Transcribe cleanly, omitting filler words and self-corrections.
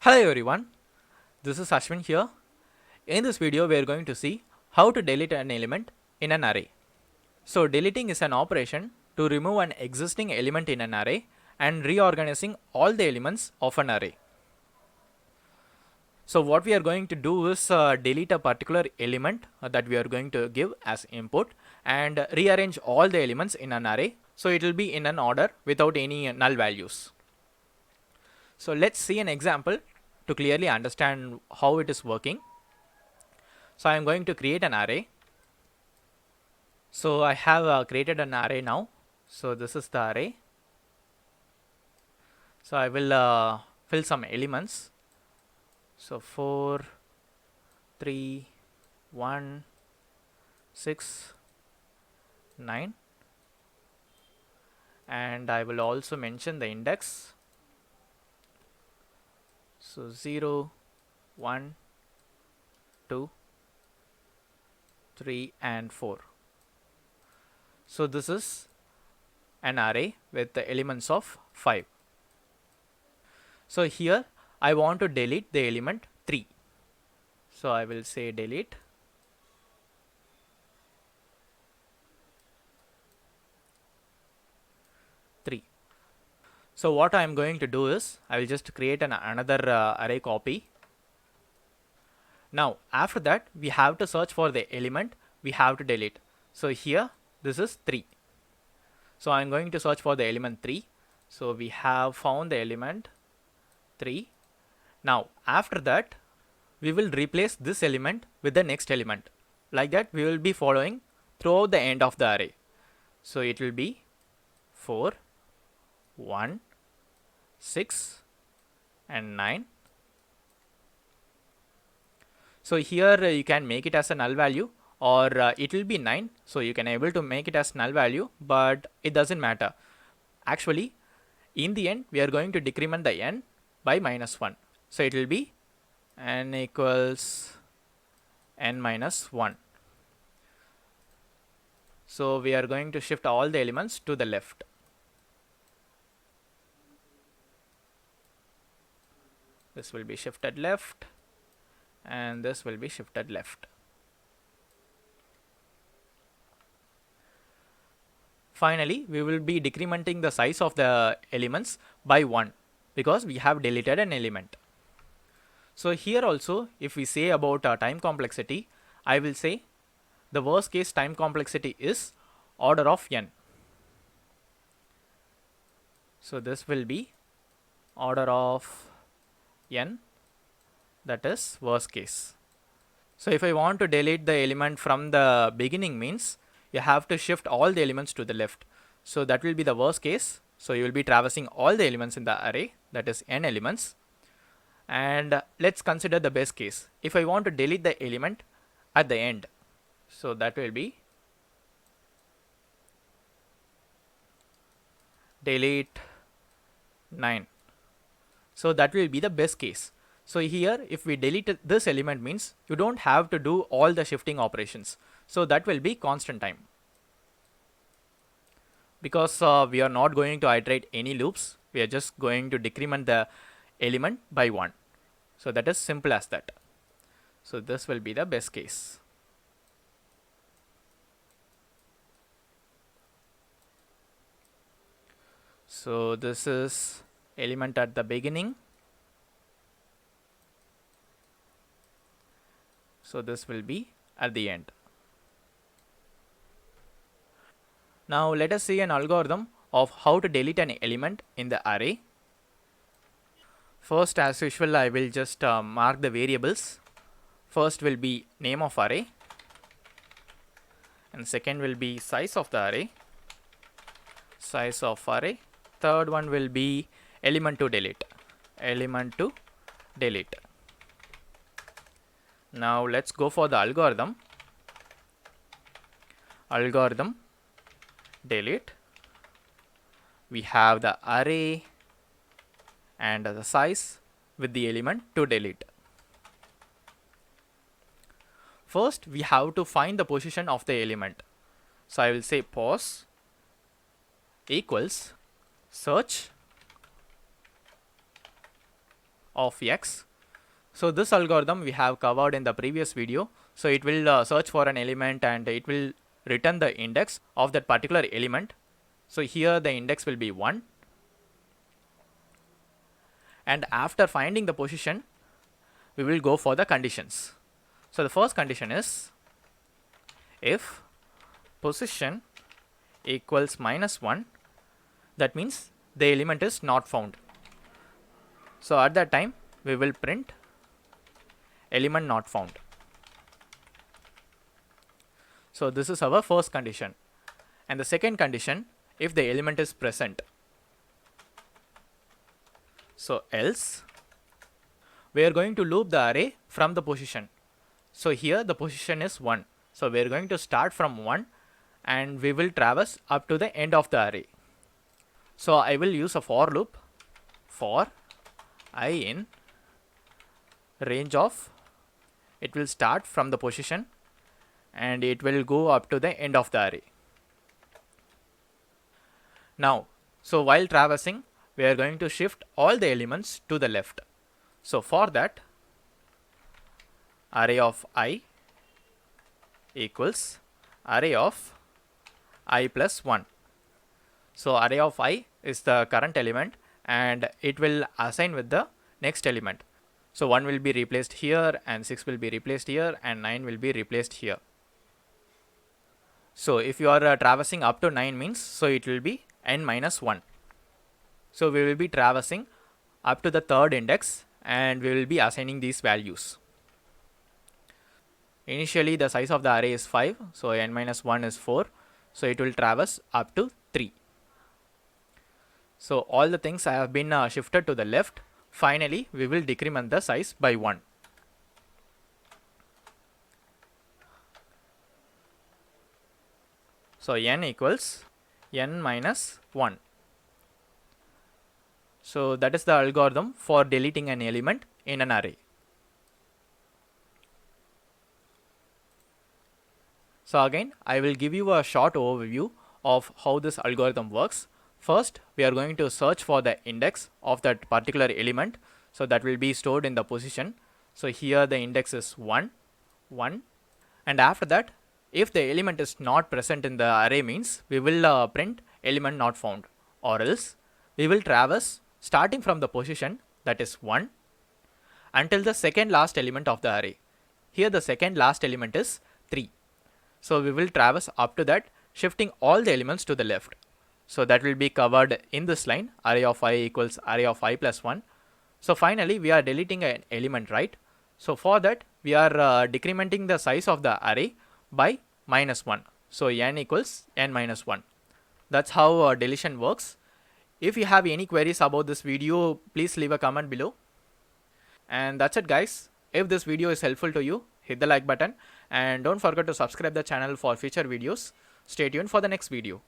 Hello everyone, this is Ashwin here. In this video we are going to see how to delete an element in an array. So deleting is an operation to remove an existing element in an array and reorganizing all the elements of an array. So what we are going to do is delete a particular element that we are going to give as input and rearrange all the elements in an array, so it will be in an order without any null values. So let's see an example to clearly understand how it is working. So I am going to create an array. So I have created an array now. So this is the array. So I will fill some elements. So 4, 3, 1, 6, 9, and I will also mention the index. So 0, 1, 2, 3 and 4. So this is an array with the elements of 5. So here I want to delete the element 3. So I will say delete 3. So what I am going to do is I will just create another array copy. Now after that we have to search for the element we have to delete. So here this is 3. So I am going to search for the element 3. So we have found the element 3. Now after that we will replace this element with the next element. Like that we will be following throughout the end of the array. So it will be 4, 1, 6 and 9. So here you can make it as a null value, or it will be 9. So you can able to make it as null value, but it doesn't matter. Actually in the end we are going to decrement the n by -1. So it will be n equals n minus 1. So we are going to shift all the elements to the left. This will be shifted left and this will be shifted left. Finally we will be decrementing the size of the elements by 1 because we have deleted an element. So here also if we say about time complexity, I will say the worst case time complexity is order of n. So this will be order of n, that is worst case. So if I want to delete the element from the beginning means you have to shift all the elements to the left. So that will be the worst case. So you will be traversing all the elements in the array, that is n elements. And let's consider the best case. If I want to delete the element at the end, so that will be delete 9. So that will be the best case. So here if we delete this element means you don't have to do all the shifting operations. So that will be constant time. Because we are not going to iterate any loops, we are just going to decrement the element by 1. So that is simple as that. So this will be the best case. So this is element at the beginning. So this will be at the end. Now let us see an algorithm of how to delete an element in the array. First, as usual, I will just mark the variables. First will be name of array, and second will be size of the array, size of array. Third one will be element to delete, element to delete. Now let's go for the algorithm. Algorithm delete. We have the array and the size with the element to delete. First we have to find the position of the element. So I will say pos equals search of x. So this algorithm we have covered in the previous video. So it will search for an element and it will return the index of that particular element. So here the index will be 1. And after finding the position, we will go for the conditions. So the first condition is if position equals -1, that means the element is not found. So at that time we will print element not found. So this is our first condition. And the second condition, if the element is present. So else we are going to loop the array from the position. So here the position is 1. So we are going to start from 1 and we will traverse up to the end of the array. So I will use a for loop for I in range of, it will start from the position and it will go up to the end of the array. Now, so while traversing, we are going to shift all the elements to the left. So for that, array of I equals array of I plus 1. So array of I is the current element and it will assign with the next element. So 1 will be replaced here and 6 will be replaced here and 9 will be replaced here. So if you are traversing up to 9 means, so it will be n minus 1. So we will be traversing up to the third index and we will be assigning these values. Initially the size of the array is 5, so n minus 1 is 4. So it will traverse up to 3. So all the things have been shifted to the left. Finally, we will decrement the size by 1. So n equals n minus 1. So that is the algorithm for deleting an element in an array. So again, I will give you a short overview of how this algorithm works. First, we are going to search for the index of that particular element. So that will be stored in the position. So here the index is 1, 1. And after that, if the element is not present in the array means, we will print element not found. Or else, we will traverse starting from the position, that is 1, until the second last element of the array. Here the second last element is 3. So we will traverse up to that, shifting all the elements to the left. So that will be covered in this line, array of I equals array of I plus 1. So finally we are deleting an element, right? So for that we are decrementing the size of the array by -1. So n equals n minus 1. That's how deletion works. If you have any queries about this video, please leave a comment below. And that's it guys. If this video is helpful to you, hit the like button and don't forget to subscribe the channel for future videos. Stay tuned for the next video.